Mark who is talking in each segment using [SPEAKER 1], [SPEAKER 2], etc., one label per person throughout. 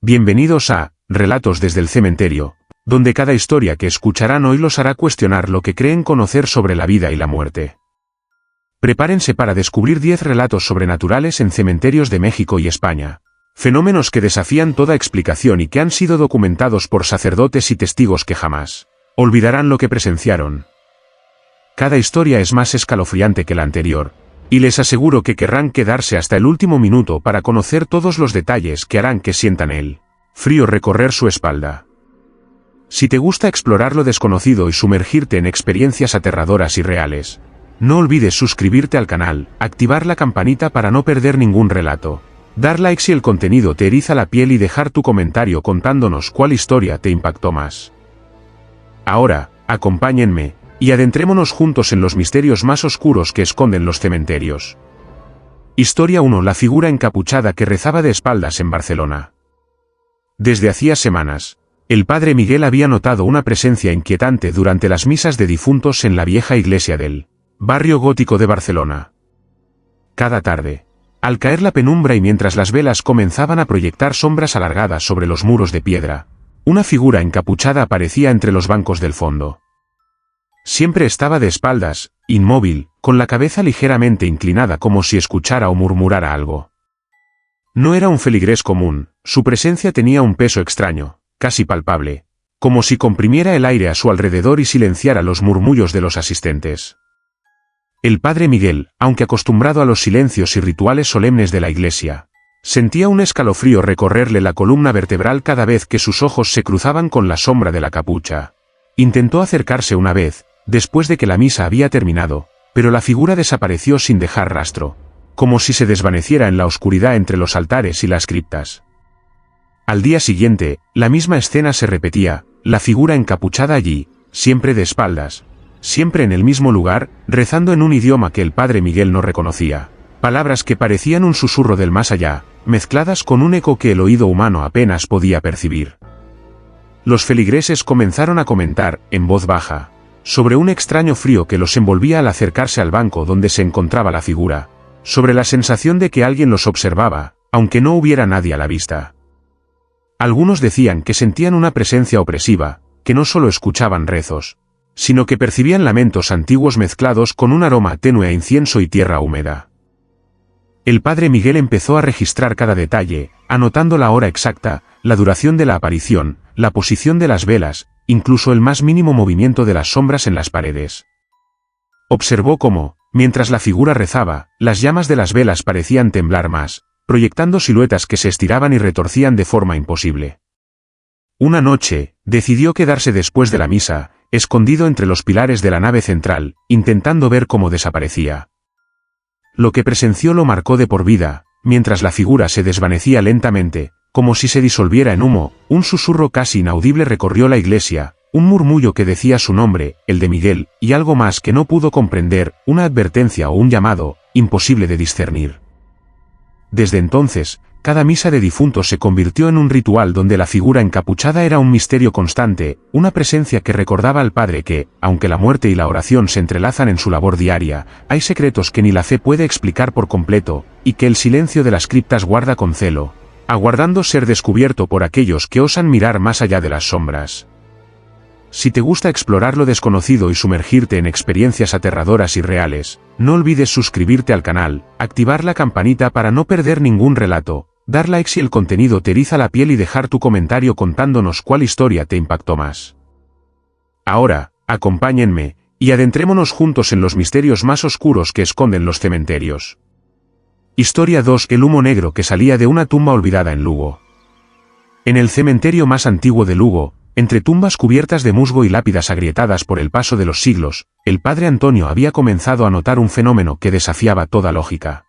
[SPEAKER 1] Bienvenidos a Relatos desde el Cementerio, donde cada historia que escucharán hoy los hará cuestionar lo que creen conocer sobre la vida y la muerte. Prepárense para descubrir 10 relatos sobrenaturales en cementerios de México y España. Fenómenos que desafían toda explicación y que han sido documentados por sacerdotes y testigos que jamás olvidarán lo que presenciaron. Cada historia es más escalofriante que la anterior, y les aseguro que querrán quedarse hasta el último minuto para conocer todos los detalles que harán que sientan el frío recorrer su espalda. Si te gusta explorar lo desconocido y sumergirte en experiencias aterradoras y reales, no olvides suscribirte al canal, activar la campanita para no perder ningún relato, dar like si el contenido te eriza la piel y dejar tu comentario contándonos cuál historia te impactó más. Ahora, acompáñenme, y adentrémonos juntos en los misterios más oscuros que esconden los cementerios. Historia 1. La figura encapuchada que rezaba de espaldas en Barcelona. Desde hacía semanas, el padre Miguel había notado una presencia inquietante durante las misas de difuntos en la vieja iglesia del barrio gótico de Barcelona. Cada tarde, al caer la penumbra y mientras las velas comenzaban a proyectar sombras alargadas sobre los muros de piedra, una figura encapuchada aparecía entre los bancos del fondo. Siempre estaba de espaldas, inmóvil, con la cabeza ligeramente inclinada como si escuchara o murmurara algo. No era un feligrés común, su presencia tenía un peso extraño, casi palpable, como si comprimiera el aire a su alrededor y silenciara los murmullos de los asistentes. El padre Miguel, aunque acostumbrado a los silencios y rituales solemnes de la iglesia, sentía un escalofrío recorrerle la columna vertebral cada vez que sus ojos se cruzaban con la sombra de la capucha. Intentó acercarse una vez, después de que la misa había terminado, pero la figura desapareció sin dejar rastro, como si se desvaneciera en la oscuridad entre los altares y las criptas. Al día siguiente, la misma escena se repetía, la figura encapuchada allí, siempre de espaldas, siempre en el mismo lugar, rezando en un idioma que el padre Miguel no reconocía, palabras que parecían un susurro del más allá, mezcladas con un eco que el oído humano apenas podía percibir. Los feligreses comenzaron a comentar, en voz baja, sobre un extraño frío que los envolvía al acercarse al banco donde se encontraba la figura, sobre la sensación de que alguien los observaba, aunque no hubiera nadie a la vista. Algunos decían que sentían una presencia opresiva, que no solo escuchaban rezos, sino que percibían lamentos antiguos mezclados con un aroma tenue a incienso y tierra húmeda. El padre Miguel empezó a registrar cada detalle, anotando la hora exacta, la duración de la aparición, la posición de las velas, incluso el más mínimo movimiento de las sombras en las paredes. Observó cómo, mientras la figura rezaba, las llamas de las velas parecían temblar más, proyectando siluetas que se estiraban y retorcían de forma imposible. Una noche, decidió quedarse después de la misa, escondido entre los pilares de la nave central, intentando ver cómo desaparecía. Lo que presenció lo marcó de por vida, mientras la figura se desvanecía lentamente, como si se disolviera en humo, un susurro casi inaudible recorrió la iglesia, un murmullo que decía su nombre, el de Miguel, y algo más que no pudo comprender, una advertencia o un llamado, imposible de discernir. Desde entonces, cada misa de difuntos se convirtió en un ritual donde la figura encapuchada era un misterio constante, una presencia que recordaba al padre que, aunque la muerte y la oración se entrelazan en su labor diaria, hay secretos que ni la fe puede explicar por completo, y que el silencio de las criptas guarda con celo, aguardando ser descubierto por aquellos que osan mirar más allá de las sombras. Si te gusta explorar lo desconocido y sumergirte en experiencias aterradoras y reales, no olvides suscribirte al canal, activar la campanita para no perder ningún relato, dar like si el contenido te eriza la piel y dejar tu comentario contándonos cuál historia te impactó más. Ahora, acompáñenme, y adentrémonos juntos en los misterios más oscuros que esconden los cementerios. Historia 2. El humo negro que salía de una tumba olvidada en Lugo. En el cementerio más antiguo de Lugo, entre tumbas cubiertas de musgo y lápidas agrietadas por el paso de los siglos, el padre Antonio había comenzado a notar un fenómeno que desafiaba toda lógica.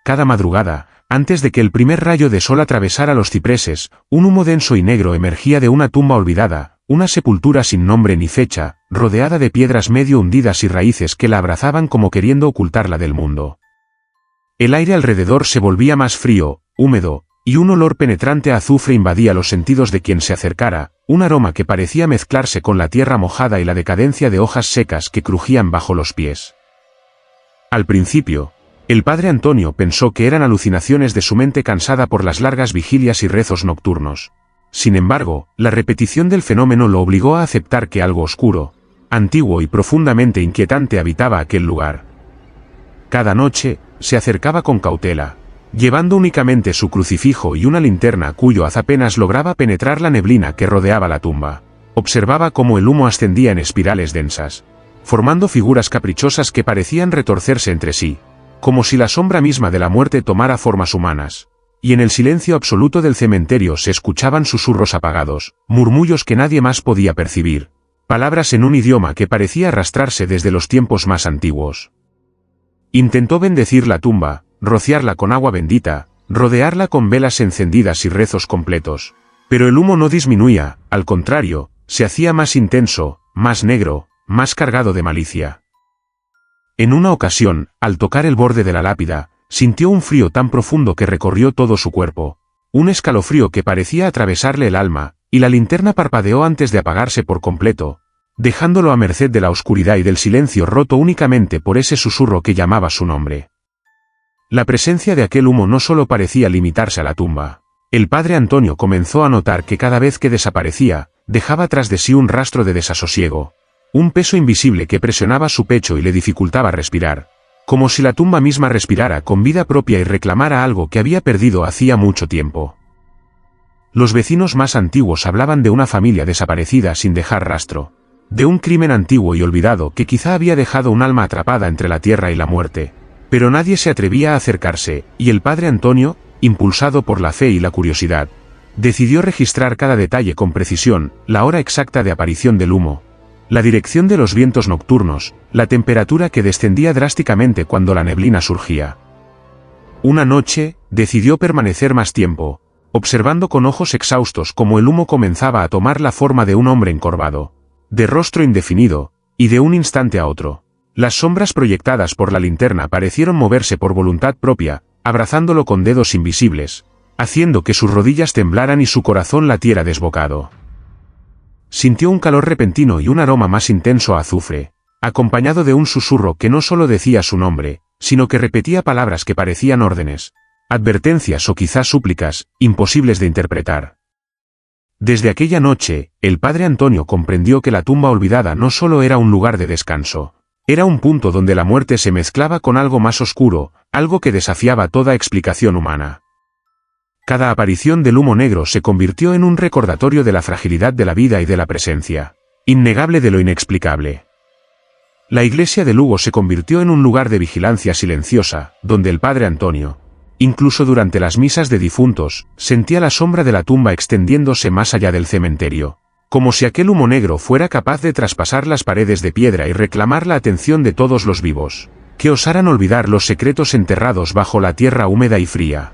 [SPEAKER 1] Cada madrugada, antes de que el primer rayo de sol atravesara los cipreses, un humo denso y negro emergía de una tumba olvidada, una sepultura sin nombre ni fecha, rodeada de piedras medio hundidas y raíces que la abrazaban como queriendo ocultarla del mundo. El aire alrededor se volvía más frío, húmedo, y un olor penetrante a azufre invadía los sentidos de quien se acercara, un aroma que parecía mezclarse con la tierra mojada y la decadencia de hojas secas que crujían bajo los pies. Al principio, El padre Antonio pensó que eran alucinaciones de su mente cansada por las largas vigilias y rezos nocturnos. Sin embargo, la repetición del fenómeno lo obligó a aceptar que algo oscuro, antiguo y profundamente inquietante habitaba aquel lugar. Cada noche, se acercaba con cautela, llevando únicamente su crucifijo y una linterna cuyo haz apenas lograba penetrar la neblina que rodeaba la tumba. Observaba cómo el humo ascendía en espirales densas, formando figuras caprichosas que parecían retorcerse entre sí, como si la sombra misma de la muerte tomara formas humanas. Y en el silencio absoluto del cementerio se escuchaban susurros apagados, murmullos que nadie más podía percibir, palabras en un idioma que parecía arrastrarse desde los tiempos más antiguos. Intentó bendecir la tumba, rociarla con agua bendita, rodearla con velas encendidas y rezos completos. Pero el humo no disminuía, al contrario, se hacía más intenso, más negro, más cargado de malicia. En una ocasión, al tocar el borde de la lápida, sintió un frío tan profundo que recorrió todo su cuerpo, un escalofrío que parecía atravesarle el alma, y la linterna parpadeó antes de apagarse por completo, dejándolo a merced de la oscuridad y del silencio roto únicamente por ese susurro que llamaba su nombre. La presencia de aquel humo no solo parecía limitarse a la tumba. El padre Antonio comenzó a notar que cada vez que desaparecía, dejaba tras de sí un rastro de desasosiego, un peso invisible que presionaba su pecho y le dificultaba respirar, como si la tumba misma respirara con vida propia y reclamara algo que había perdido hacía mucho tiempo. Los vecinos más antiguos hablaban de una familia desaparecida sin dejar rastro, de un crimen antiguo y olvidado que quizá había dejado un alma atrapada entre la tierra y la muerte, pero nadie se atrevía a acercarse, y el padre Antonio, impulsado por la fe y la curiosidad, decidió registrar cada detalle con precisión, la hora exacta de aparición del humo, la dirección de los vientos nocturnos, la temperatura que descendía drásticamente cuando la neblina surgía. Una noche, decidió permanecer más tiempo, observando con ojos exhaustos cómo el humo comenzaba a tomar la forma de un hombre encorvado, de rostro indefinido, y de un instante a otro, las sombras proyectadas por la linterna parecieron moverse por voluntad propia, abrazándolo con dedos invisibles, haciendo que sus rodillas temblaran y su corazón latiera desbocado. Sintió un calor repentino y un aroma más intenso a azufre, acompañado de un susurro que no solo decía su nombre, sino que repetía palabras que parecían órdenes, advertencias o quizás súplicas, imposibles de interpretar. Desde aquella noche, el padre Antonio comprendió que la tumba olvidada no solo era un lugar de descanso, era un punto donde la muerte se mezclaba con algo más oscuro, algo que desafiaba toda explicación humana. Cada aparición del humo negro se convirtió en un recordatorio de la fragilidad de la vida y de la presencia, innegable de lo inexplicable. La iglesia de Lugo se convirtió en un lugar de vigilancia silenciosa, donde el padre Antonio, incluso durante las misas de difuntos, sentía la sombra de la tumba extendiéndose más allá del cementerio, como si aquel humo negro fuera capaz de traspasar las paredes de piedra y reclamar la atención de todos los vivos, que osaran olvidar los secretos enterrados bajo la tierra húmeda y fría.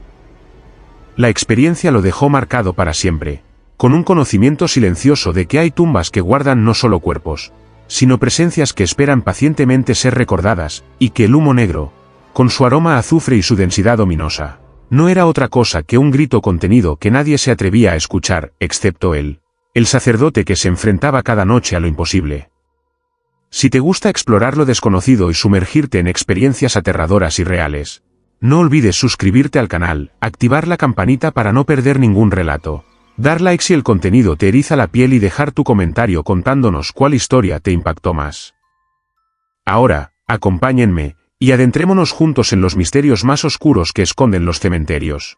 [SPEAKER 1] La experiencia lo dejó marcado para siempre, con un conocimiento silencioso de que hay tumbas que guardan no solo cuerpos, sino presencias que esperan pacientemente ser recordadas, y que el humo negro, con su aroma a azufre y su densidad ominosa, no era otra cosa que un grito contenido que nadie se atrevía a escuchar, excepto él, el sacerdote que se enfrentaba cada noche a lo imposible. Si te gusta explorar lo desconocido y sumergirte en experiencias aterradoras y reales, no olvides suscribirte al canal, activar la campanita para no perder ningún relato, dar like si el contenido te eriza la piel y dejar tu comentario contándonos cuál historia te impactó más. Ahora, acompáñenme, y adentrémonos juntos en los misterios más oscuros que esconden los cementerios.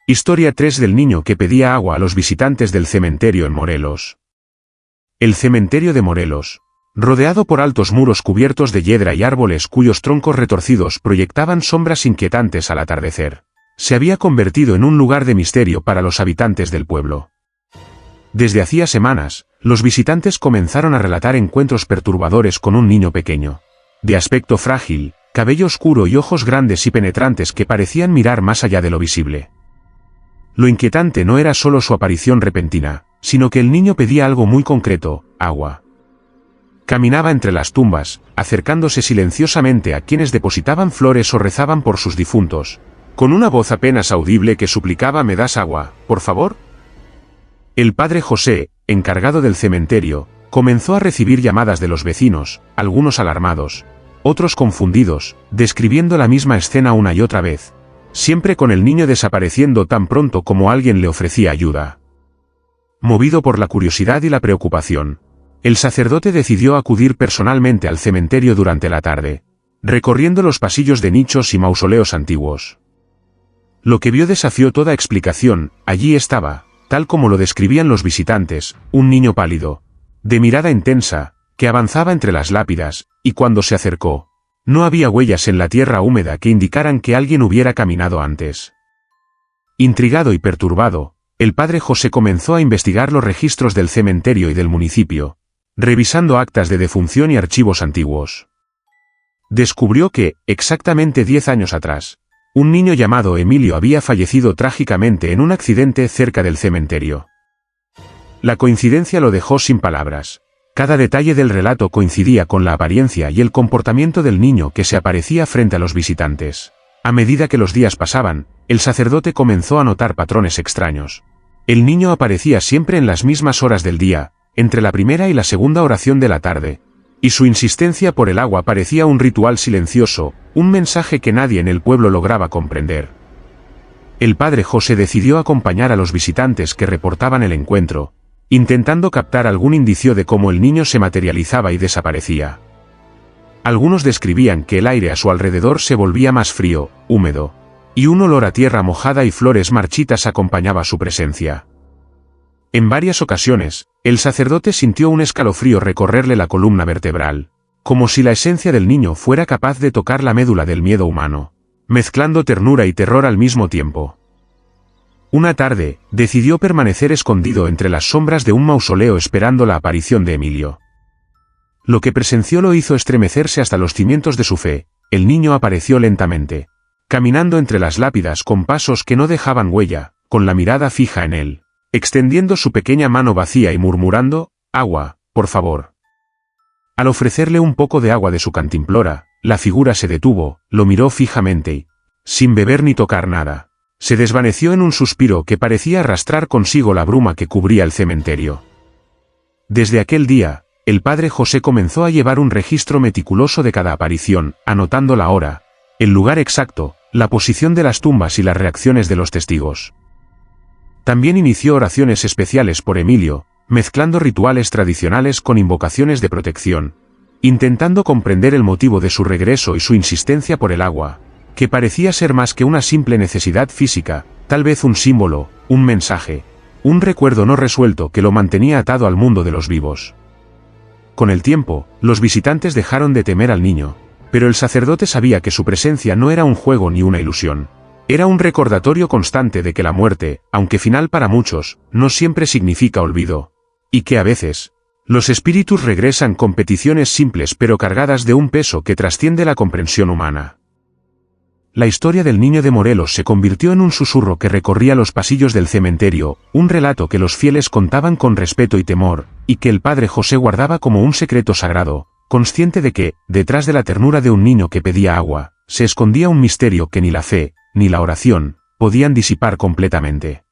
[SPEAKER 1] Historia 3 del niño que pedía agua a los visitantes del cementerio en Morelos. El cementerio de Morelos, rodeado por altos muros cubiertos de hiedra y árboles cuyos troncos retorcidos proyectaban sombras inquietantes al atardecer, se había convertido en un lugar de misterio para los habitantes del pueblo. Desde hacía semanas, los visitantes comenzaron a relatar encuentros perturbadores con un niño pequeño, de aspecto frágil, cabello oscuro y ojos grandes y penetrantes que parecían mirar más allá de lo visible. Lo inquietante no era solo su aparición repentina, sino que el niño pedía algo muy concreto: agua. Caminaba entre las tumbas, acercándose silenciosamente a quienes depositaban flores o rezaban por sus difuntos, con una voz apenas audible que suplicaba: ¿me das agua, por favor? El padre José, encargado del cementerio, comenzó a recibir llamadas de los vecinos, algunos alarmados, otros confundidos, describiendo la misma escena una y otra vez, siempre con el niño desapareciendo tan pronto como alguien le ofrecía ayuda. Movido por la curiosidad y la preocupación, el sacerdote decidió acudir personalmente al cementerio durante la tarde, recorriendo los pasillos de nichos y mausoleos antiguos. Lo que vio desafió toda explicación. Allí estaba, tal como lo describían los visitantes, un niño pálido, de mirada intensa, que avanzaba entre las lápidas, y cuando se acercó, no había huellas en la tierra húmeda que indicaran que alguien hubiera caminado antes. Intrigado y perturbado, el padre José comenzó a investigar los registros del cementerio y del municipio, revisando actas de defunción y archivos antiguos. Descubrió que, exactamente 10 años atrás, un niño llamado Emilio había fallecido trágicamente en un accidente cerca del cementerio. La coincidencia lo dejó sin palabras. Cada detalle del relato coincidía con la apariencia y el comportamiento del niño que se aparecía frente a los visitantes. A medida que los días pasaban, el sacerdote comenzó a notar patrones extraños. El niño aparecía siempre en las mismas horas del día, entre la primera y la segunda oración de la tarde, y su insistencia por el agua parecía un ritual silencioso, un mensaje que nadie en el pueblo lograba comprender. El padre José decidió acompañar a los visitantes que reportaban el encuentro, intentando captar algún indicio de cómo el niño se materializaba y desaparecía. Algunos describían que el aire a su alrededor se volvía más frío, húmedo, y un olor a tierra mojada y flores marchitas acompañaba su presencia. En varias ocasiones, el sacerdote sintió un escalofrío recorrerle la columna vertebral, como si la esencia del niño fuera capaz de tocar la médula del miedo humano, mezclando ternura y terror al mismo tiempo. Una tarde, decidió permanecer escondido entre las sombras de un mausoleo esperando la aparición de Emilio. Lo que presenció lo hizo estremecerse hasta los cimientos de su fe. El niño apareció lentamente, caminando entre las lápidas con pasos que no dejaban huella, con la mirada fija en él, extendiendo su pequeña mano vacía y murmurando, «Agua, por favor». Al ofrecerle un poco de agua de su cantimplora, la figura se detuvo, lo miró fijamente y, sin beber ni tocar nada, se desvaneció en un suspiro que parecía arrastrar consigo la bruma que cubría el cementerio. Desde aquel día, el padre José comenzó a llevar un registro meticuloso de cada aparición, anotando la hora, el lugar exacto, la posición de las tumbas y las reacciones de los testigos. También inició oraciones especiales por Emilio, mezclando rituales tradicionales con invocaciones de protección, intentando comprender el motivo de su regreso y su insistencia por el agua, que parecía ser más que una simple necesidad física, tal vez un símbolo, un mensaje, un recuerdo no resuelto que lo mantenía atado al mundo de los vivos. Con el tiempo, los visitantes dejaron de temer al niño, pero el sacerdote sabía que su presencia no era un juego ni una ilusión. Era un recordatorio constante de que la muerte, aunque final para muchos, no siempre significa olvido, y que a veces, los espíritus regresan con peticiones simples pero cargadas de un peso que trasciende la comprensión humana. La historia del niño de Morelos se convirtió en un susurro que recorría los pasillos del cementerio, un relato que los fieles contaban con respeto y temor, y que el padre José guardaba como un secreto sagrado, consciente de que, detrás de la ternura de un niño que pedía agua, se escondía un misterio que ni la fe, ni la oración, podían disipar completamente.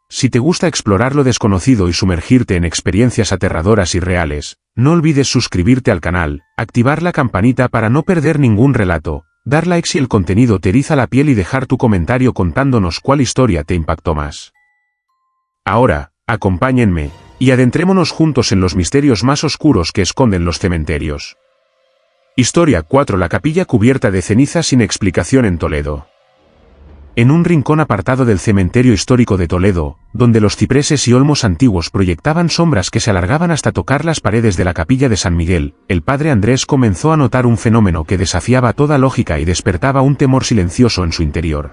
[SPEAKER 1] Si te gusta explorar lo desconocido y sumergirte en experiencias aterradoras y reales, no olvides suscribirte al canal, activar la campanita para no perder ningún relato, dar like si el contenido te eriza la piel y dejar tu comentario contándonos cuál historia te impactó más. Ahora, acompáñenme, y adentrémonos juntos en los misterios más oscuros que esconden los cementerios. Historia 4: La capilla cubierta de ceniza sin explicación en Toledo. En un rincón apartado del cementerio histórico de Toledo, donde los cipreses y olmos antiguos proyectaban sombras que se alargaban hasta tocar las paredes de la capilla de San Miguel, el padre Andrés comenzó a notar un fenómeno que desafiaba toda lógica y despertaba un temor silencioso en su interior.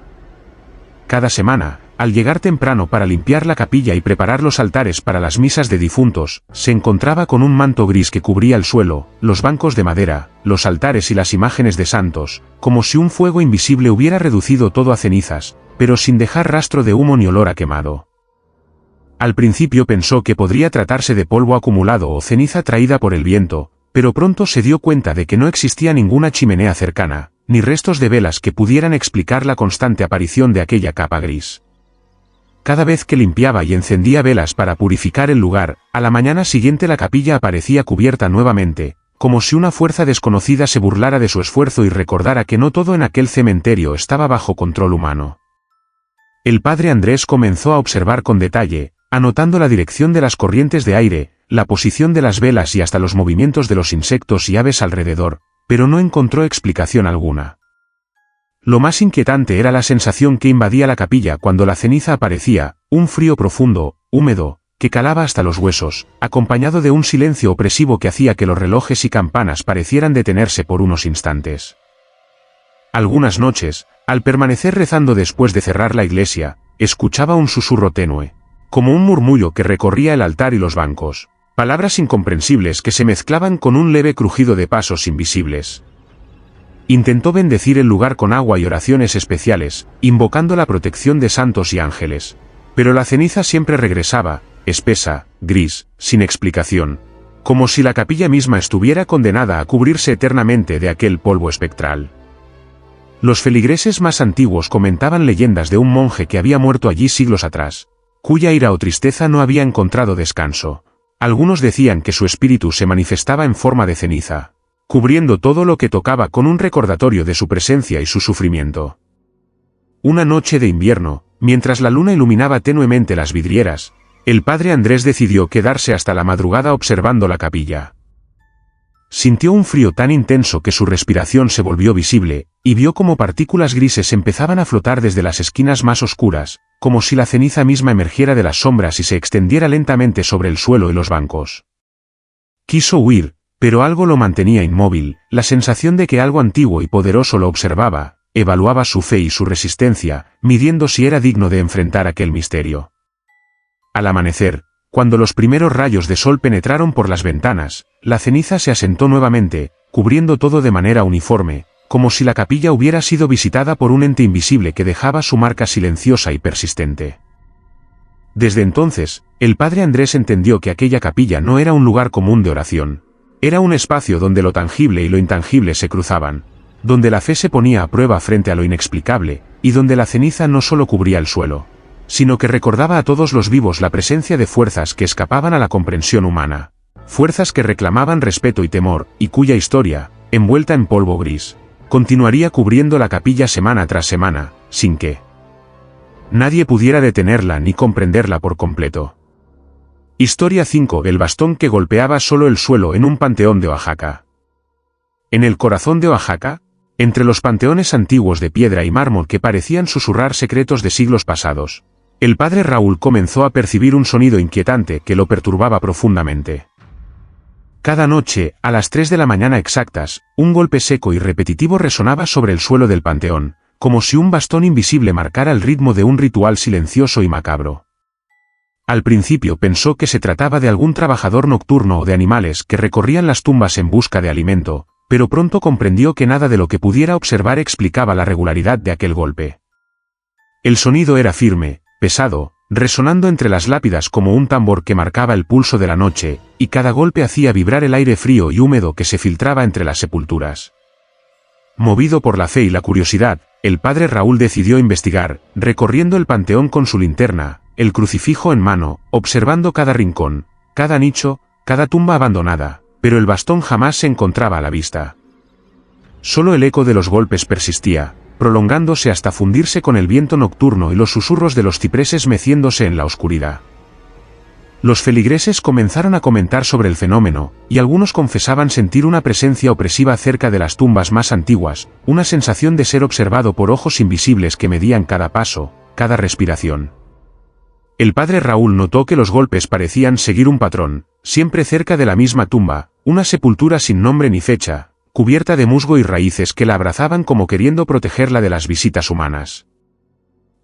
[SPEAKER 1] Cada semana, al llegar temprano para limpiar la capilla y preparar los altares para las misas de difuntos, se encontraba con un manto gris que cubría el suelo, los bancos de madera, los altares y las imágenes de santos, como si un fuego invisible hubiera reducido todo a cenizas, pero sin dejar rastro de humo ni olor a quemado. Al principio pensó que podría tratarse de polvo acumulado o ceniza traída por el viento, pero pronto se dio cuenta de que no existía ninguna chimenea cercana, ni restos de velas que pudieran explicar la constante aparición de aquella capa gris. Cada vez que limpiaba y encendía velas para purificar el lugar, a la mañana siguiente la capilla aparecía cubierta nuevamente, como si una fuerza desconocida se burlara de su esfuerzo y recordara que no todo en aquel cementerio estaba bajo control humano. El padre Andrés comenzó a observar con detalle, anotando la dirección de las corrientes de aire, la posición de las velas y hasta los movimientos de los insectos y aves alrededor, pero no encontró explicación alguna. Lo más inquietante era la sensación que invadía la capilla cuando la ceniza aparecía, un frío profundo, húmedo, que calaba hasta los huesos, acompañado de un silencio opresivo que hacía que los relojes y campanas parecieran detenerse por unos instantes. Algunas noches, al permanecer rezando después de cerrar la iglesia, escuchaba un susurro tenue, como un murmullo que recorría el altar y los bancos, palabras incomprensibles que se mezclaban con un leve crujido de pasos invisibles. Intentó bendecir el lugar con agua y oraciones especiales, invocando la protección de santos y ángeles, pero la ceniza siempre regresaba, espesa, gris, sin explicación, como si la capilla misma estuviera condenada a cubrirse eternamente de aquel polvo espectral. Los feligreses más antiguos comentaban leyendas de un monje que había muerto allí siglos atrás, cuya ira o tristeza no había encontrado descanso. Algunos decían que su espíritu se manifestaba en forma de ceniza, cubriendo todo lo que tocaba con un recordatorio de su presencia y su sufrimiento. Una noche de invierno, mientras la luna iluminaba tenuemente las vidrieras, el padre Andrés decidió quedarse hasta la madrugada observando la capilla. Sintió un frío tan intenso que su respiración se volvió visible, y vio cómo partículas grises empezaban a flotar desde las esquinas más oscuras, como si la ceniza misma emergiera de las sombras y se extendiera lentamente sobre el suelo y los bancos. Quiso huir, pero algo lo mantenía inmóvil, la sensación de que algo antiguo y poderoso lo observaba, evaluaba su fe y su resistencia, midiendo si era digno de enfrentar aquel misterio. Al amanecer, cuando los primeros rayos de sol penetraron por las ventanas, la ceniza se asentó nuevamente, cubriendo todo de manera uniforme, como si la capilla hubiera sido visitada por un ente invisible que dejaba su marca silenciosa y persistente. Desde entonces, el padre Andrés entendió que aquella capilla no era un lugar común de oración. Era un espacio donde lo tangible y lo intangible se cruzaban, donde la fe se ponía a prueba frente a lo inexplicable, y donde la ceniza no solo cubría el suelo, sino que recordaba a todos los vivos la presencia de fuerzas que escapaban a la comprensión humana, fuerzas que reclamaban respeto y temor, y cuya historia, envuelta en polvo gris, continuaría cubriendo la capilla semana tras semana, sin que nadie pudiera detenerla ni comprenderla por completo. Historia 5. El bastón que golpeaba solo el suelo en un panteón de Oaxaca. En el corazón de Oaxaca, entre los panteones antiguos de piedra y mármol que parecían susurrar secretos de siglos pasados, el padre Raúl comenzó a percibir un sonido inquietante que lo perturbaba profundamente. Cada noche, a las 3 de la mañana exactas, un golpe seco y repetitivo resonaba sobre el suelo del panteón, como si un bastón invisible marcara el ritmo de un ritual silencioso y macabro. Al principio pensó que se trataba de algún trabajador nocturno o de animales que recorrían las tumbas en busca de alimento, pero pronto comprendió que nada de lo que pudiera observar explicaba la regularidad de aquel golpe. El sonido era firme, pesado, resonando entre las lápidas como un tambor que marcaba el pulso de la noche, y cada golpe hacía vibrar el aire frío y húmedo que se filtraba entre las sepulturas. Movido por la fe y la curiosidad, el padre Raúl decidió investigar, recorriendo el panteón con su linterna, el crucifijo en mano, observando cada rincón, cada nicho, cada tumba abandonada, pero el bastón jamás se encontraba a la vista. Solo el eco de los golpes persistía, prolongándose hasta fundirse con el viento nocturno y los susurros de los cipreses meciéndose en la oscuridad. Los feligreses comenzaron a comentar sobre el fenómeno, y algunos confesaban sentir una presencia opresiva cerca de las tumbas más antiguas, una sensación de ser observado por ojos invisibles que medían cada paso, cada respiración. El padre Raúl notó que los golpes parecían seguir un patrón, siempre cerca de la misma tumba, una sepultura sin nombre ni fecha, cubierta de musgo y raíces que la abrazaban como queriendo protegerla de las visitas humanas.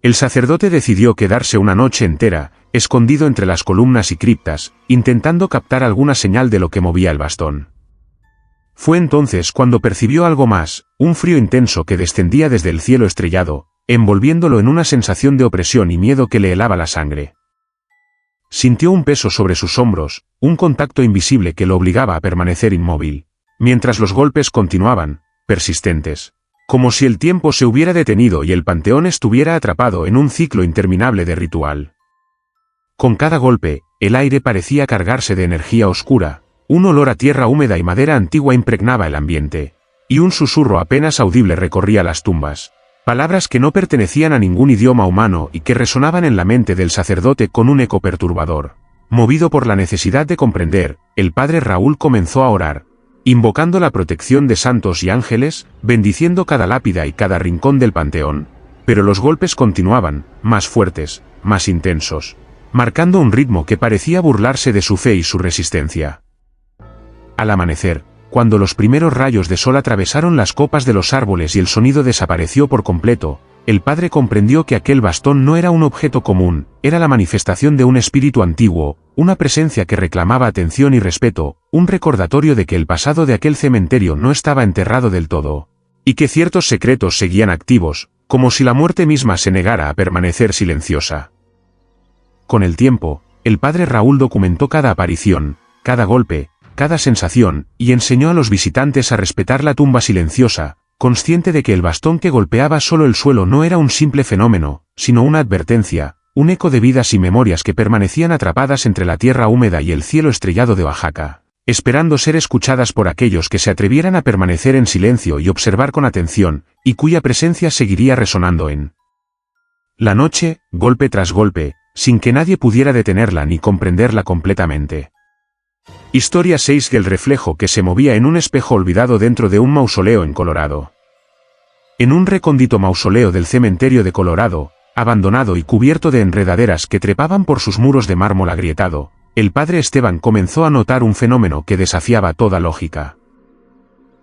[SPEAKER 1] El sacerdote decidió quedarse una noche entera, escondido entre las columnas y criptas, intentando captar alguna señal de lo que movía el bastón. Fue entonces cuando percibió algo más, un frío intenso que descendía desde el cielo estrellado, envolviéndolo en una sensación de opresión y miedo que le helaba la sangre. Sintió un peso sobre sus hombros, un contacto invisible que lo obligaba a permanecer inmóvil, mientras los golpes continuaban, persistentes, como si el tiempo se hubiera detenido y el panteón estuviera atrapado en un ciclo interminable de ritual. Con cada golpe, el aire parecía cargarse de energía oscura, Un olor a tierra húmeda y madera antigua impregnaba el ambiente, y un susurro apenas audible recorría las tumbas. Palabras que no pertenecían a ningún idioma humano y que resonaban en la mente del sacerdote con un eco perturbador. Movido por la necesidad de comprender, el padre Raúl comenzó a orar, invocando la protección de santos y ángeles, bendiciendo cada lápida y cada rincón del panteón. Pero los golpes continuaban, más fuertes, más intensos, marcando un ritmo que parecía burlarse de su fe y su resistencia. Al amanecer, cuando los primeros rayos de sol atravesaron las copas de los árboles y el sonido desapareció por completo, el padre comprendió que aquel bastón no era un objeto común, era la manifestación de un espíritu antiguo, una presencia que reclamaba atención y respeto, un recordatorio de que el pasado de aquel cementerio no estaba enterrado del todo, y que ciertos secretos seguían activos, como si la muerte misma se negara a permanecer silenciosa. Con el tiempo, el padre Raúl documentó cada aparición, cada golpe, cada sensación, y enseñó a los visitantes a respetar la tumba silenciosa, consciente de que el bastón que golpeaba solo el suelo no era un simple fenómeno, sino una advertencia, un eco de vidas y memorias que permanecían atrapadas entre la tierra húmeda y el cielo estrellado de Oaxaca, esperando ser escuchadas por aquellos que se atrevieran a permanecer en silencio y observar con atención, y cuya presencia seguiría resonando en la noche, golpe tras golpe, sin que nadie pudiera detenerla ni comprenderla completamente. Historia 6. El reflejo que se movía en un espejo olvidado dentro de un mausoleo en Colorado. En un recóndito mausoleo del cementerio de Colorado, abandonado y cubierto de enredaderas que trepaban por sus muros de mármol agrietado, el padre Esteban comenzó a notar un fenómeno que desafiaba toda lógica.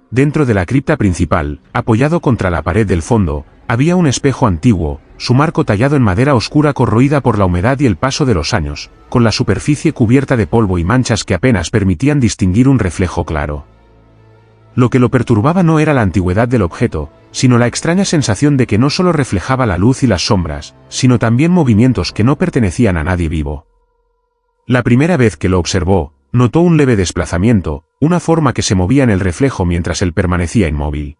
[SPEAKER 1] Dentro de la cripta principal, apoyado contra la pared del fondo, había un espejo antiguo, su marco tallado en madera oscura corroída por la humedad y el paso de los años, con la superficie cubierta de polvo y manchas que apenas permitían distinguir un reflejo claro. Lo que lo perturbaba no era la antigüedad del objeto, sino la extraña sensación de que no solo reflejaba la luz y las sombras, sino también movimientos que no pertenecían a nadie vivo. La primera vez que lo observó, notó un leve desplazamiento, una forma que se movía en el reflejo mientras él permanecía inmóvil.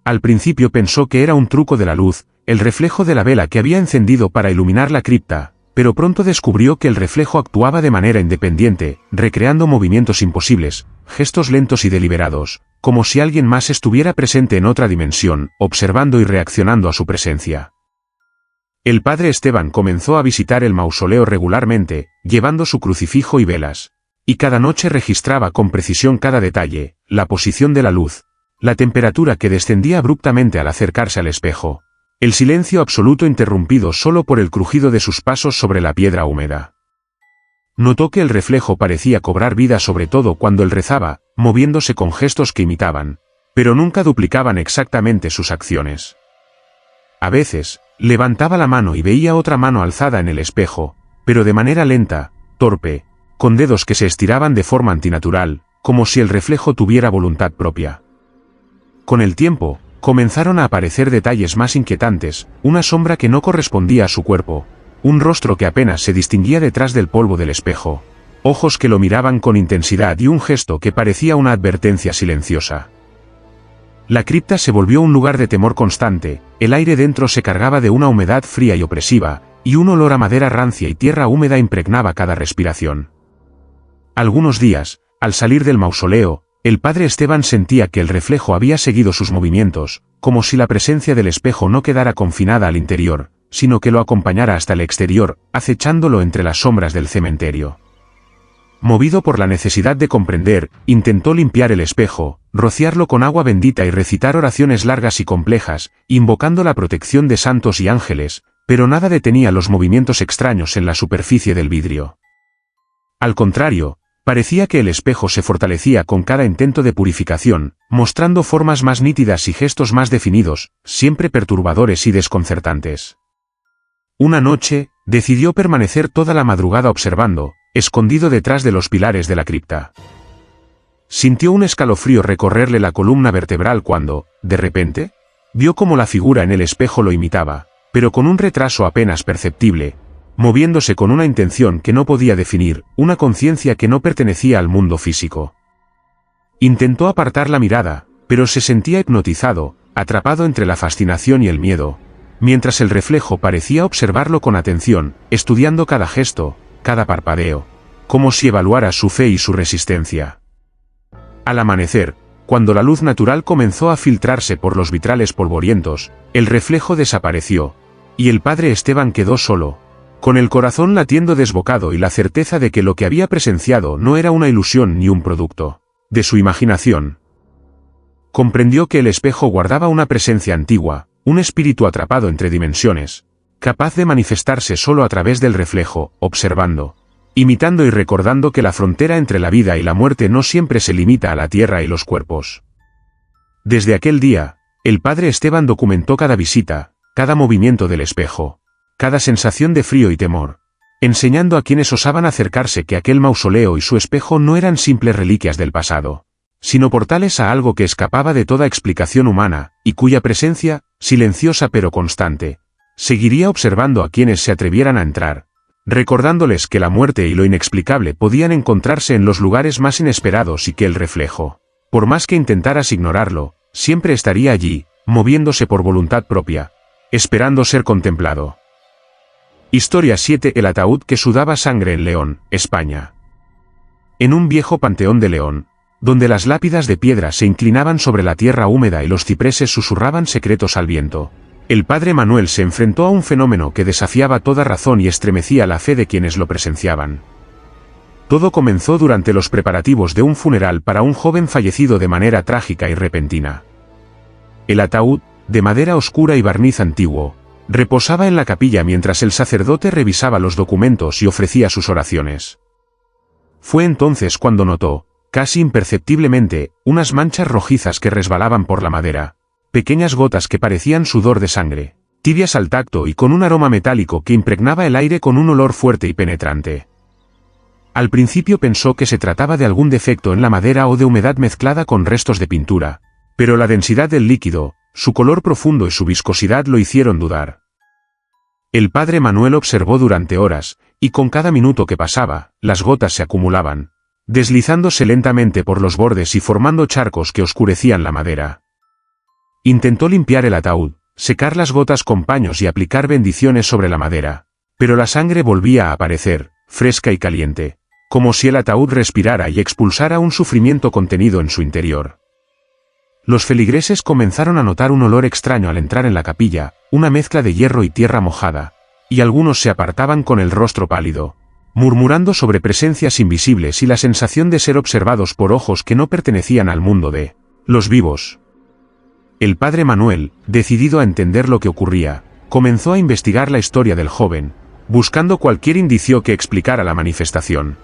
[SPEAKER 1] Al principio pensó que era un truco de la luz, el reflejo de la vela que había encendido para iluminar la cripta, pero pronto descubrió que el reflejo actuaba de manera independiente, recreando movimientos imposibles, gestos lentos y deliberados, como si alguien más estuviera presente en otra dimensión, observando y reaccionando a su presencia. El padre Esteban comenzó a visitar el mausoleo regularmente, llevando su crucifijo y velas, y cada noche registraba con precisión cada detalle, la posición de la luz, la temperatura que descendía abruptamente al acercarse al espejo, el silencio absoluto interrumpido solo por el crujido de sus pasos sobre la piedra húmeda. Notó que el reflejo parecía cobrar vida sobre todo cuando él rezaba, moviéndose con gestos que imitaban, pero nunca duplicaban exactamente sus acciones. A veces, levantaba la mano y veía otra mano alzada en el espejo, pero de manera lenta, torpe, con dedos que se estiraban de forma antinatural, como si el reflejo tuviera voluntad propia. Con el tiempo, comenzaron a aparecer detalles más inquietantes, una sombra que no correspondía a su cuerpo, un rostro que apenas se distinguía detrás del polvo del espejo, ojos que lo miraban con intensidad y un gesto que parecía una advertencia silenciosa. La cripta se volvió un lugar de temor constante, el aire dentro se cargaba de una humedad fría y opresiva, y un olor a madera rancia y tierra húmeda impregnaba cada respiración. Algunos días, al salir del mausoleo, el padre Esteban sentía que el reflejo había seguido sus movimientos, como si la presencia del espejo no quedara confinada al interior, sino que lo acompañara hasta el exterior, acechándolo entre las sombras del cementerio. Movido por la necesidad de comprender, intentó limpiar el espejo, rociarlo con agua bendita y recitar oraciones largas y complejas, invocando la protección de santos y ángeles, pero nada detenía los movimientos extraños en la superficie del vidrio. Al contrario, parecía que el espejo se fortalecía con cada intento de purificación, mostrando formas más nítidas y gestos más definidos, siempre perturbadores y desconcertantes. Una noche, decidió permanecer toda la madrugada observando, escondido detrás de los pilares de la cripta. Sintió un escalofrío recorrerle la columna vertebral cuando, de repente, vio cómo la figura en el espejo lo imitaba, pero con un retraso apenas perceptible, moviéndose con una intención que no podía definir, una conciencia que no pertenecía al mundo físico. Intentó apartar la mirada, pero se sentía hipnotizado, atrapado entre la fascinación y el miedo, mientras el reflejo parecía observarlo con atención, estudiando cada gesto, cada parpadeo, como si evaluara su fe y su resistencia. Al amanecer, cuando la luz natural comenzó a filtrarse por los vitrales polvorientos, el reflejo desapareció, y el padre Esteban quedó solo, con el corazón latiendo desbocado y la certeza de que lo que había presenciado no era una ilusión ni un producto de su imaginación. Comprendió que el espejo guardaba una presencia antigua, un espíritu atrapado entre dimensiones, capaz de manifestarse solo a través del reflejo, observando, imitando y recordando que la frontera entre la vida y la muerte no siempre se limita a la tierra y los cuerpos. Desde aquel día, el padre Esteban documentó cada visita, cada movimiento del espejo, cada sensación de frío y temor, enseñando a quienes osaban acercarse que aquel mausoleo y su espejo no eran simples reliquias del pasado, sino portales a algo que escapaba de toda explicación humana, y cuya presencia, silenciosa pero constante, seguiría observando a quienes se atrevieran a entrar, recordándoles que la muerte y lo inexplicable podían encontrarse en los lugares más inesperados y que el reflejo, por más que intentaras ignorarlo, siempre estaría allí, moviéndose por voluntad propia, esperando ser contemplado. Historia 7. El ataúd que sudaba sangre en León, España. En un viejo panteón de León, donde las lápidas de piedra se inclinaban sobre la tierra húmeda y los cipreses susurraban secretos al viento, el padre Manuel se enfrentó a un fenómeno que desafiaba toda razón y estremecía la fe de quienes lo presenciaban. Todo comenzó durante los preparativos de un funeral para un joven fallecido de manera trágica y repentina. El ataúd, de madera oscura y barniz antiguo, reposaba en la capilla mientras el sacerdote revisaba los documentos y ofrecía sus oraciones. Fue entonces cuando notó, casi imperceptiblemente, unas manchas rojizas que resbalaban por la madera, pequeñas gotas que parecían sudor de sangre, tibias al tacto y con un aroma metálico que impregnaba el aire con un olor fuerte y penetrante. Al principio pensó que se trataba de algún defecto en la madera o de humedad mezclada con restos de pintura, pero la densidad del líquido, su color profundo y su viscosidad lo hicieron dudar. El padre Manuel observó durante horas, y con cada minuto que pasaba, las gotas se acumulaban, deslizándose lentamente por los bordes y formando charcos que oscurecían la madera. Intentó limpiar el ataúd, secar las gotas con paños y aplicar bendiciones sobre la madera, pero la sangre volvía a aparecer, fresca y caliente, como si el ataúd respirara y expulsara un sufrimiento contenido en su interior. Los feligreses comenzaron a notar un olor extraño al entrar en la capilla, una mezcla de hierro y tierra mojada, y algunos se apartaban con el rostro pálido, murmurando sobre presencias invisibles y la sensación de ser observados por ojos que no pertenecían al mundo de los vivos. El padre Manuel, decidido a entender lo que ocurría, comenzó a investigar la historia del joven, buscando cualquier indicio que explicara la manifestación.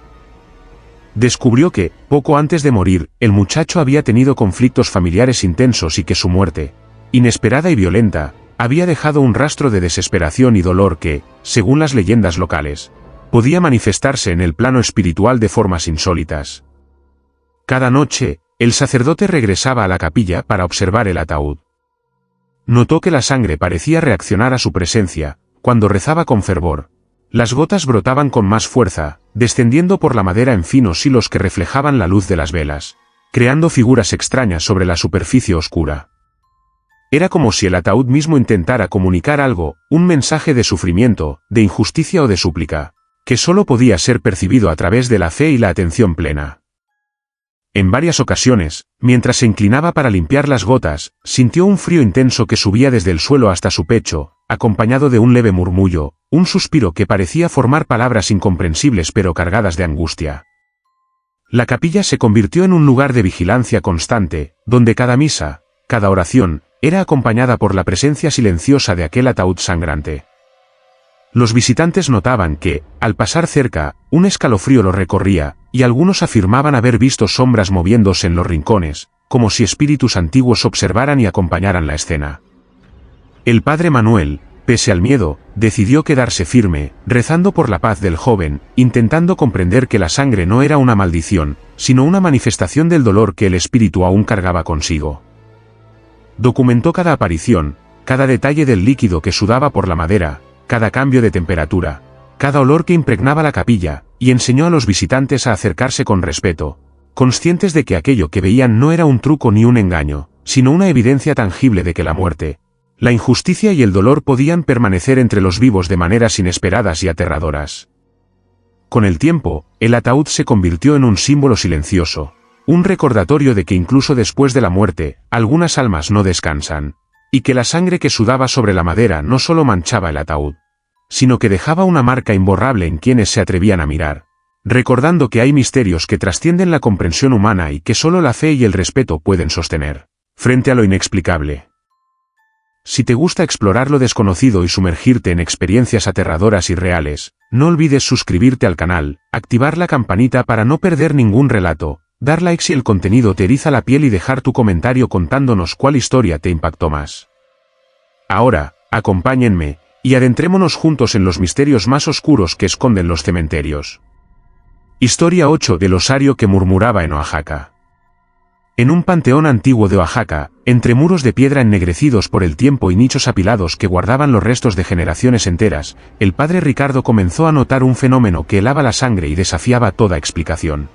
[SPEAKER 1] Descubrió que, poco antes de morir, el muchacho había tenido conflictos familiares intensos y que su muerte, inesperada y violenta, había dejado un rastro de desesperación y dolor que, según las leyendas locales, podía manifestarse en el plano espiritual de formas insólitas. Cada noche, el sacerdote regresaba a la capilla para observar el ataúd. Notó que la sangre parecía reaccionar a su presencia, cuando rezaba con fervor. Las gotas brotaban con más fuerza, descendiendo por la madera en finos hilos que reflejaban la luz de las velas, creando figuras extrañas sobre la superficie oscura. Era como si el ataúd mismo intentara comunicar algo, un mensaje de sufrimiento, de injusticia o de súplica, que solo podía ser percibido a través de la fe y la atención plena. En varias ocasiones, mientras se inclinaba para limpiar las gotas, sintió un frío intenso que subía desde el suelo hasta su pecho, acompañado de un leve murmullo, un suspiro que parecía formar palabras incomprensibles pero cargadas de angustia. La capilla se convirtió en un lugar de vigilancia constante, donde cada misa, cada oración, era acompañada por la presencia silenciosa de aquel ataúd sangrante. Los visitantes notaban que, al pasar cerca, un escalofrío lo recorría, y algunos afirmaban haber visto sombras moviéndose en los rincones, como si espíritus antiguos observaran y acompañaran la escena. El padre Manuel, pese al miedo, decidió quedarse firme, rezando por la paz del joven, intentando comprender que la sangre no era una maldición, sino una manifestación del dolor que el espíritu aún cargaba consigo. Documentó cada aparición, cada detalle del líquido que sudaba por la madera, cada cambio de temperatura, cada olor que impregnaba la capilla, y enseñó a los visitantes a acercarse con respeto, conscientes de que aquello que veían no era un truco ni un engaño, sino una evidencia tangible de que la muerte, la injusticia y el dolor podían permanecer entre los vivos de maneras inesperadas y aterradoras. Con el tiempo, el ataúd se convirtió en un símbolo silencioso, un recordatorio de que incluso después de la muerte, algunas almas no descansan, y que la sangre que sudaba sobre la madera no solo manchaba el ataúd, sino que dejaba una marca imborrable en quienes se atrevían a mirar, recordando que hay misterios que trascienden la comprensión humana y que solo la fe y el respeto pueden sostener, frente a lo inexplicable. Si te gusta explorar lo desconocido y sumergirte en experiencias aterradoras y reales, no olvides suscribirte al canal, activar la campanita para no perder ningún relato, dar like si el contenido te eriza la piel y dejar tu comentario contándonos cuál historia te impactó más. Ahora, acompáñenme, y adentrémonos juntos en los misterios más oscuros que esconden los cementerios. Historia 8 del osario que murmuraba en Oaxaca. En un panteón antiguo de Oaxaca, entre muros de piedra ennegrecidos por el tiempo y nichos apilados que guardaban los restos de generaciones enteras, el padre Ricardo comenzó a notar un fenómeno que helaba la sangre y desafiaba toda explicación.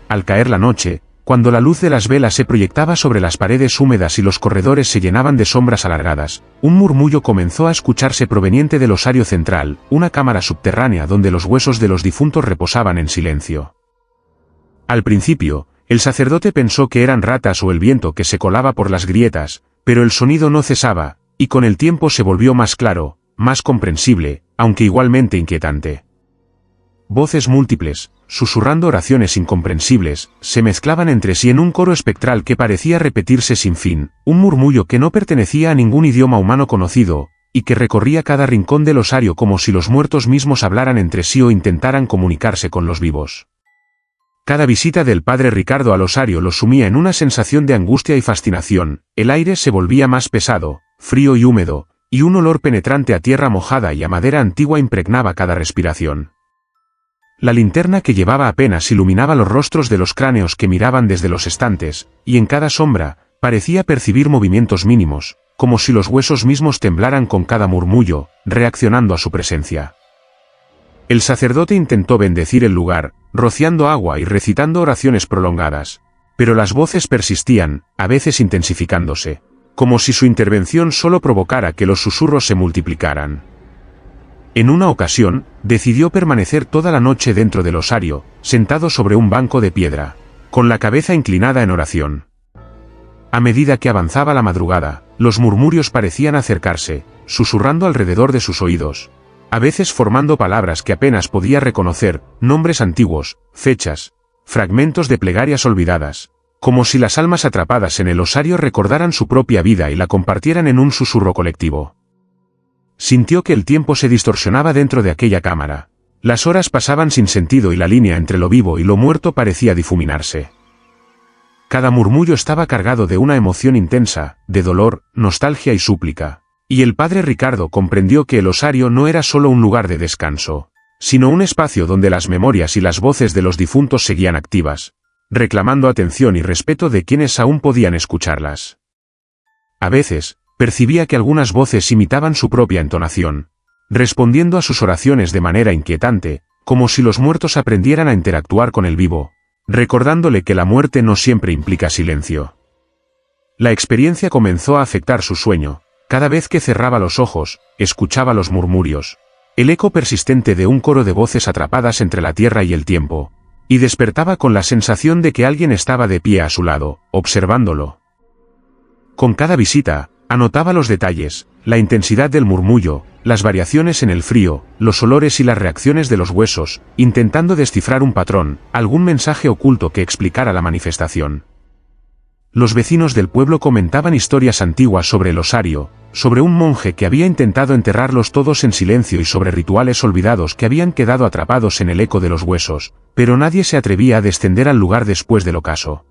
[SPEAKER 1] Al caer la noche, cuando la luz de las velas se proyectaba sobre las paredes húmedas y los corredores se llenaban de sombras alargadas, un murmullo comenzó a escucharse proveniente del osario central, una cámara subterránea donde los huesos de los difuntos reposaban en silencio. Al principio, el sacerdote pensó que eran ratas o el viento que se colaba por las grietas, pero el sonido no cesaba, y con el tiempo se volvió más claro, más comprensible, aunque igualmente inquietante. Voces múltiples, susurrando oraciones incomprensibles, se mezclaban entre sí en un coro espectral que parecía repetirse sin fin, un murmullo que no pertenecía a ningún idioma humano conocido, y que recorría cada rincón del osario como si los muertos mismos hablaran entre sí o intentaran comunicarse con los vivos. Cada visita del padre Ricardo al osario lo sumía en una sensación de angustia y fascinación, el aire se volvía más pesado, frío y húmedo, y un olor penetrante a tierra mojada y a madera antigua impregnaba cada respiración. La linterna que llevaba apenas iluminaba los rostros de los cráneos que miraban desde los estantes, y en cada sombra, parecía percibir movimientos mínimos, como si los huesos mismos temblaran con cada murmullo, reaccionando a su presencia. El sacerdote intentó bendecir el lugar, rociando agua y recitando oraciones prolongadas, pero las voces persistían, a veces intensificándose, como si su intervención solo provocara que los susurros se multiplicaran. En una ocasión, decidió permanecer toda la noche dentro del osario, sentado sobre un banco de piedra, con la cabeza inclinada en oración. A medida que avanzaba la madrugada, los murmurios parecían acercarse, susurrando alrededor de sus oídos, a veces formando palabras que apenas podía reconocer, nombres antiguos, fechas, fragmentos de plegarias olvidadas, como si las almas atrapadas en el osario recordaran su propia vida y la compartieran en un susurro colectivo. Sintió que el tiempo se distorsionaba dentro de aquella cámara. Las horas pasaban sin sentido y la línea entre lo vivo y lo muerto parecía difuminarse. Cada murmullo estaba cargado de una emoción intensa, de dolor, nostalgia y súplica. Y el padre Ricardo comprendió que el osario no era solo un lugar de descanso, sino un espacio donde las memorias y las voces de los difuntos seguían activas, reclamando atención y respeto de quienes aún podían escucharlas. A veces, percibía que algunas voces imitaban su propia entonación, respondiendo a sus oraciones de manera inquietante, como si los muertos aprendieran a interactuar con el vivo, recordándole que la muerte no siempre implica silencio. La experiencia comenzó a afectar su sueño. Cada vez que cerraba los ojos, escuchaba los murmurios, el eco persistente de un coro de voces atrapadas entre la tierra y el tiempo, y despertaba con la sensación de que alguien estaba de pie a su lado, observándolo. Con cada visita, anotaba los detalles, la intensidad del murmullo, las variaciones en el frío, los olores y las reacciones de los huesos, intentando descifrar un patrón, algún mensaje oculto que explicara la manifestación. Los vecinos del pueblo comentaban historias antiguas sobre el osario, sobre un monje que había intentado enterrarlos todos en silencio y sobre rituales olvidados que habían quedado atrapados en el eco de los huesos, pero nadie se atrevía a descender al lugar después del ocaso.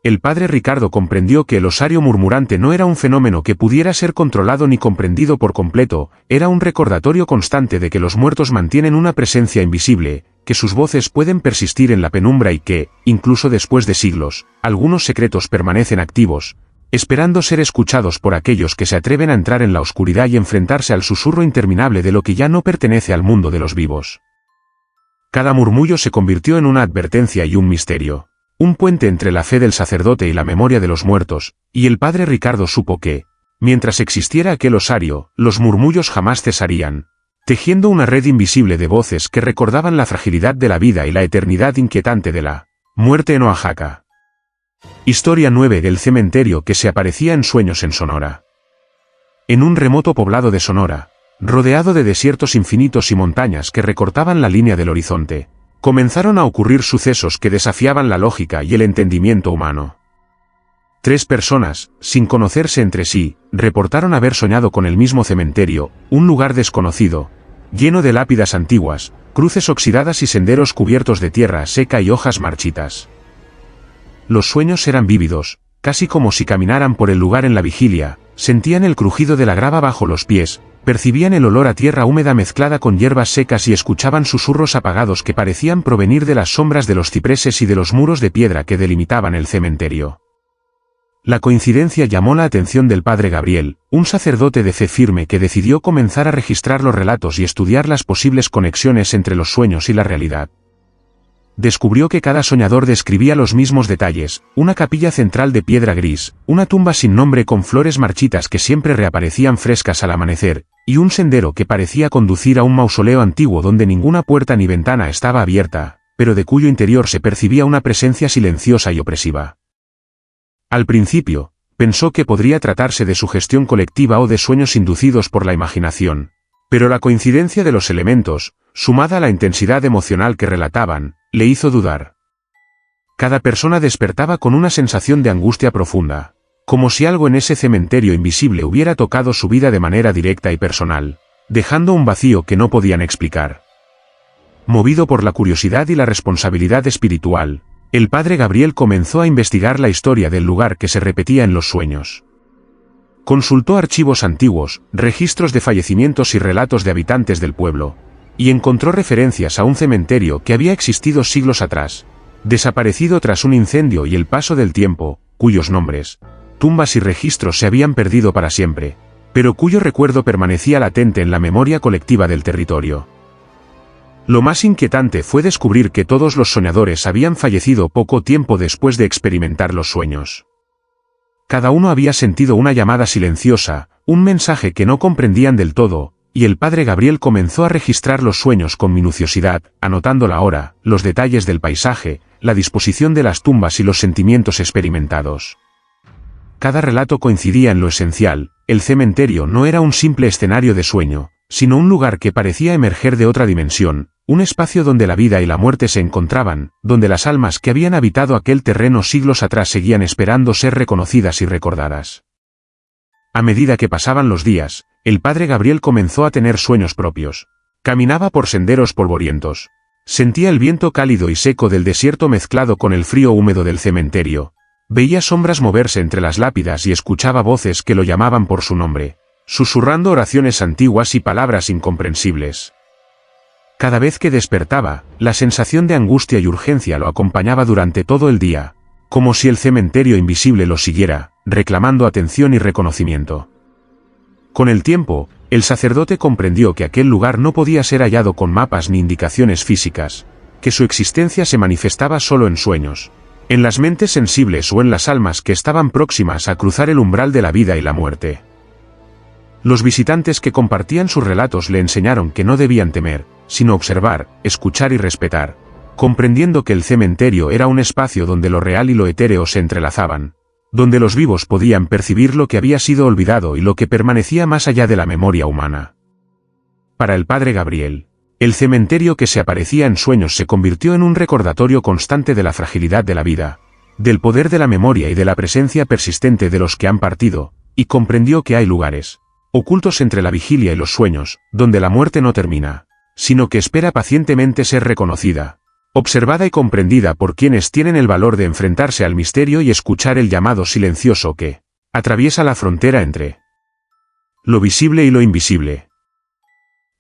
[SPEAKER 1] El padre Ricardo comprendió que el osario murmurante no era un fenómeno que pudiera ser controlado ni comprendido por completo, era un recordatorio constante de que los muertos mantienen una presencia invisible, que sus voces pueden persistir en la penumbra y que, incluso después de siglos, algunos secretos permanecen activos, esperando ser escuchados por aquellos que se atreven a entrar en la oscuridad y enfrentarse al susurro interminable de lo que ya no pertenece al mundo de los vivos. Cada murmullo se convirtió en una advertencia y un misterio. Un puente entre la fe del sacerdote y la memoria de los muertos, y el padre Ricardo supo que, mientras existiera aquel osario, los murmullos jamás cesarían, tejiendo una red invisible de voces que recordaban la fragilidad de la vida y la eternidad inquietante de la muerte en Oaxaca. Historia 9 del cementerio que se aparecía en sueños en Sonora. En un remoto poblado de Sonora, rodeado de desiertos infinitos y montañas que recortaban la línea del horizonte, comenzaron a ocurrir sucesos que desafiaban la lógica y el entendimiento humano. 3 personas, sin conocerse entre sí, reportaron haber soñado con el mismo cementerio, un lugar desconocido, lleno de lápidas antiguas, cruces oxidadas y senderos cubiertos de tierra seca y hojas marchitas. Los sueños eran vívidos, casi como si caminaran por el lugar en la vigilia, sentían el crujido de la grava bajo los pies, percibían el olor a tierra húmeda mezclada con hierbas secas y escuchaban susurros apagados que parecían provenir de las sombras de los cipreses y de los muros de piedra que delimitaban el cementerio. La coincidencia llamó la atención del padre Gabriel, un sacerdote de fe firme que decidió comenzar a registrar los relatos y estudiar las posibles conexiones entre los sueños y la realidad. Descubrió que cada soñador describía los mismos detalles: una capilla central de piedra gris, una tumba sin nombre con flores marchitas que siempre reaparecían frescas al amanecer, y un sendero que parecía conducir a un mausoleo antiguo donde ninguna puerta ni ventana estaba abierta, pero de cuyo interior se percibía una presencia silenciosa y opresiva. Al principio, pensó que podría tratarse de sugestión colectiva o de sueños inducidos por la imaginación, pero la coincidencia de los elementos, sumada a la intensidad emocional que relataban, le hizo dudar. Cada persona despertaba con una sensación de angustia profunda, como si algo en ese cementerio invisible hubiera tocado su vida de manera directa y personal, dejando un vacío que no podían explicar. Movido por la curiosidad y la responsabilidad espiritual, el padre Gabriel comenzó a investigar la historia del lugar que se repetía en los sueños. Consultó archivos antiguos, registros de fallecimientos y relatos de habitantes del pueblo, y encontró referencias a un cementerio que había existido siglos atrás, desaparecido tras un incendio y el paso del tiempo, cuyos nombres, tumbas y registros se habían perdido para siempre, pero cuyo recuerdo permanecía latente en la memoria colectiva del territorio. Lo más inquietante fue descubrir que todos los soñadores habían fallecido poco tiempo después de experimentar los sueños. Cada uno había sentido una llamada silenciosa, un mensaje que no comprendían del todo, y el padre Gabriel comenzó a registrar los sueños con minuciosidad, anotando la hora, los detalles del paisaje, la disposición de las tumbas y los sentimientos experimentados. Cada relato coincidía en lo esencial: el cementerio no era un simple escenario de sueño, sino un lugar que parecía emerger de otra dimensión, un espacio donde la vida y la muerte se encontraban, donde las almas que habían habitado aquel terreno siglos atrás seguían esperando ser reconocidas y recordadas. A medida que pasaban los días, el padre Gabriel comenzó a tener sueños propios. Caminaba por senderos polvorientos. Sentía el viento cálido y seco del desierto mezclado con el frío húmedo del cementerio. Veía sombras moverse entre las lápidas y escuchaba voces que lo llamaban por su nombre, susurrando oraciones antiguas y palabras incomprensibles. Cada vez que despertaba, la sensación de angustia y urgencia lo acompañaba durante todo el día, como si el cementerio invisible lo siguiera, reclamando atención y reconocimiento. Con el tiempo, el sacerdote comprendió que aquel lugar no podía ser hallado con mapas ni indicaciones físicas, que su existencia se manifestaba solo en sueños, en las mentes sensibles o en las almas que estaban próximas a cruzar el umbral de la vida y la muerte. Los visitantes que compartían sus relatos le enseñaron que no debían temer, sino observar, escuchar y respetar, comprendiendo que el cementerio era un espacio donde lo real y lo etéreo se entrelazaban, donde los vivos podían percibir lo que había sido olvidado y lo que permanecía más allá de la memoria humana. Para el padre Gabriel, el cementerio que se aparecía en sueños se convirtió en un recordatorio constante de la fragilidad de la vida, del poder de la memoria y de la presencia persistente de los que han partido, y comprendió que hay lugares, ocultos entre la vigilia y los sueños, donde la muerte no termina, sino que espera pacientemente ser reconocida, observada y comprendida por quienes tienen el valor de enfrentarse al misterio y escuchar el llamado silencioso que atraviesa la frontera entre lo visible y lo invisible.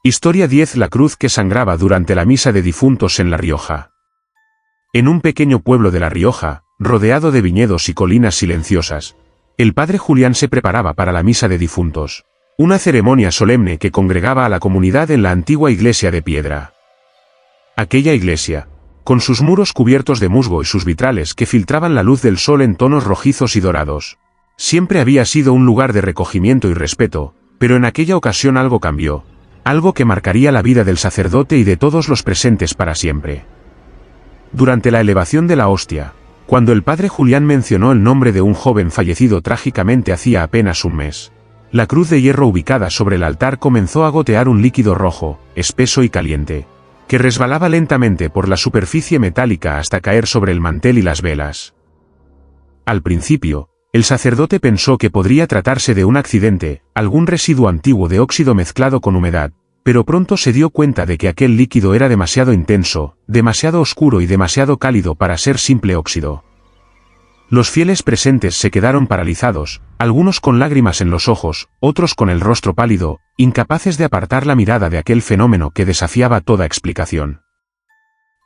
[SPEAKER 1] Historia 10: La cruz que sangraba durante la misa de difuntos en La Rioja. En un pequeño pueblo de La Rioja, rodeado de viñedos y colinas silenciosas, el padre Julián se preparaba para la misa de difuntos, una ceremonia solemne que congregaba a la comunidad en la antigua iglesia de piedra. Aquella iglesia, con sus muros cubiertos de musgo y sus vitrales que filtraban la luz del sol en tonos rojizos y dorados, siempre había sido un lugar de recogimiento y respeto, pero en aquella ocasión algo cambió. algo que marcaría la vida del sacerdote y de todos los presentes para siempre. Durante la elevación de la hostia, cuando el padre Julián mencionó el nombre de un joven fallecido trágicamente hacía apenas un mes, la cruz de hierro ubicada sobre el altar comenzó a gotear un líquido rojo, espeso y caliente, que resbalaba lentamente por la superficie metálica hasta caer sobre el mantel y las velas. Al principio, el sacerdote pensó que podría tratarse de un accidente, algún residuo antiguo de óxido mezclado con humedad, pero pronto se dio cuenta de que aquel líquido era demasiado intenso, demasiado oscuro y demasiado cálido para ser simple óxido. Los fieles presentes se quedaron paralizados, algunos con lágrimas en los ojos, otros con el rostro pálido, incapaces de apartar la mirada de aquel fenómeno que desafiaba toda explicación.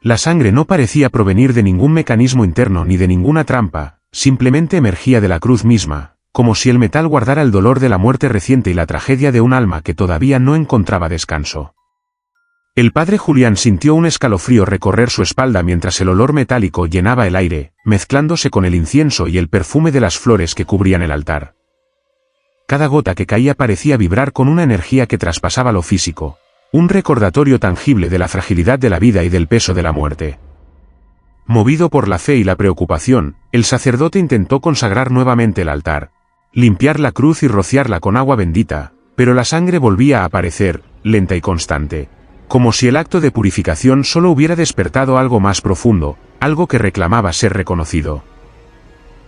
[SPEAKER 1] La sangre no parecía provenir de ningún mecanismo interno ni de ninguna trampa, simplemente emergía de la cruz misma, como si el metal guardara el dolor de la muerte reciente y la tragedia de un alma que todavía no encontraba descanso. El padre Julián sintió un escalofrío recorrer su espalda mientras el olor metálico llenaba el aire, mezclándose con el incienso y el perfume de las flores que cubrían el altar. Cada gota que caía parecía vibrar con una energía que traspasaba lo físico, un recordatorio tangible de la fragilidad de la vida y del peso de la muerte. Movido por la fe y la preocupación, el sacerdote intentó consagrar nuevamente el altar, limpiar la cruz y rociarla con agua bendita, pero la sangre volvía a aparecer, lenta y constante, como si el acto de purificación solo hubiera despertado algo más profundo, algo que reclamaba ser reconocido.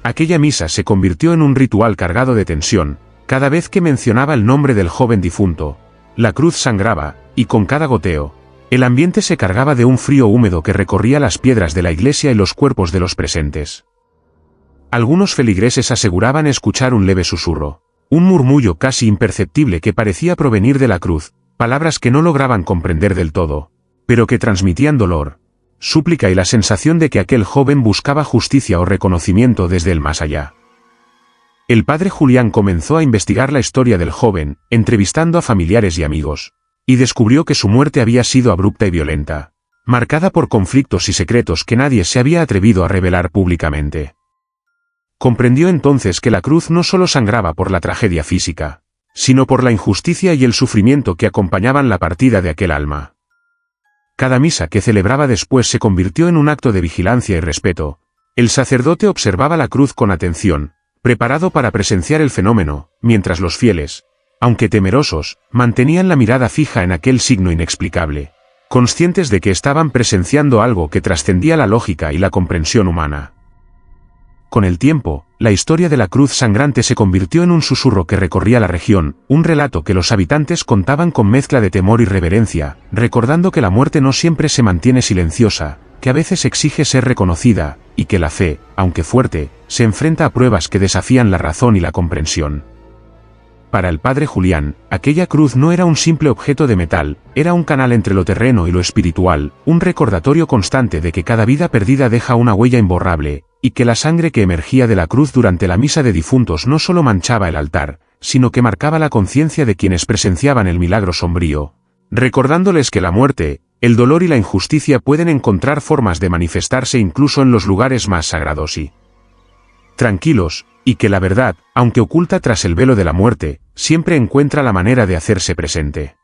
[SPEAKER 1] Aquella misa se convirtió en un ritual cargado de tensión, cada vez que mencionaba el nombre del joven difunto, la cruz sangraba, y con cada goteo, el ambiente se cargaba de un frío húmedo que recorría las piedras de la iglesia y los cuerpos de los presentes. Algunos feligreses aseguraban escuchar un leve susurro, un murmullo casi imperceptible que parecía provenir de la cruz, palabras que no lograban comprender del todo, pero que transmitían dolor, súplica y la sensación de que aquel joven buscaba justicia o reconocimiento desde el más allá. El padre Julián comenzó a investigar la historia del joven, entrevistando a familiares y amigos, y descubrió que su muerte había sido abrupta y violenta, marcada por conflictos y secretos que nadie se había atrevido a revelar públicamente. Comprendió entonces que la cruz no solo sangraba por la tragedia física, sino por la injusticia y el sufrimiento que acompañaban la partida de aquel alma. Cada misa que celebraba después se convirtió en un acto de vigilancia y respeto. El sacerdote observaba la cruz con atención, preparado para presenciar el fenómeno, mientras los fieles, aunque temerosos, mantenían la mirada fija en aquel signo inexplicable, conscientes de que estaban presenciando algo que trascendía la lógica y la comprensión humana. Con el tiempo, la historia de la cruz sangrante se convirtió en un susurro que recorría la región, un relato que los habitantes contaban con mezcla de temor y reverencia, recordando que la muerte no siempre se mantiene silenciosa, que a veces exige ser reconocida, y que la fe, aunque fuerte, se enfrenta a pruebas que desafían la razón y la comprensión. Para el padre Julián, aquella cruz no era un simple objeto de metal, era un canal entre lo terreno y lo espiritual, un recordatorio constante de que cada vida perdida deja una huella imborrable, y que la sangre que emergía de la cruz durante la misa de difuntos no solo manchaba el altar, sino que marcaba la conciencia de quienes presenciaban el milagro sombrío, recordándoles que la muerte, el dolor y la injusticia pueden encontrar formas de manifestarse incluso en los lugares más sagrados y tranquilos, y que la verdad, aunque oculta tras el velo de la muerte, siempre encuentra la manera de hacerse presente.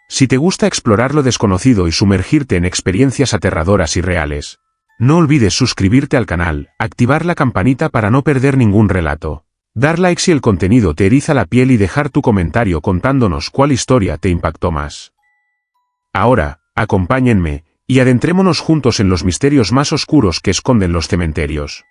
[SPEAKER 1] Si te gusta explorar lo desconocido y sumergirte en experiencias aterradoras y reales, no olvides suscribirte al canal, activar la campanita para no perder ningún relato, dar like si el contenido te eriza la piel y dejar tu comentario contándonos cuál historia te impactó más. Ahora, acompáñenme, y adentrémonos juntos en los misterios más oscuros que esconden los cementerios.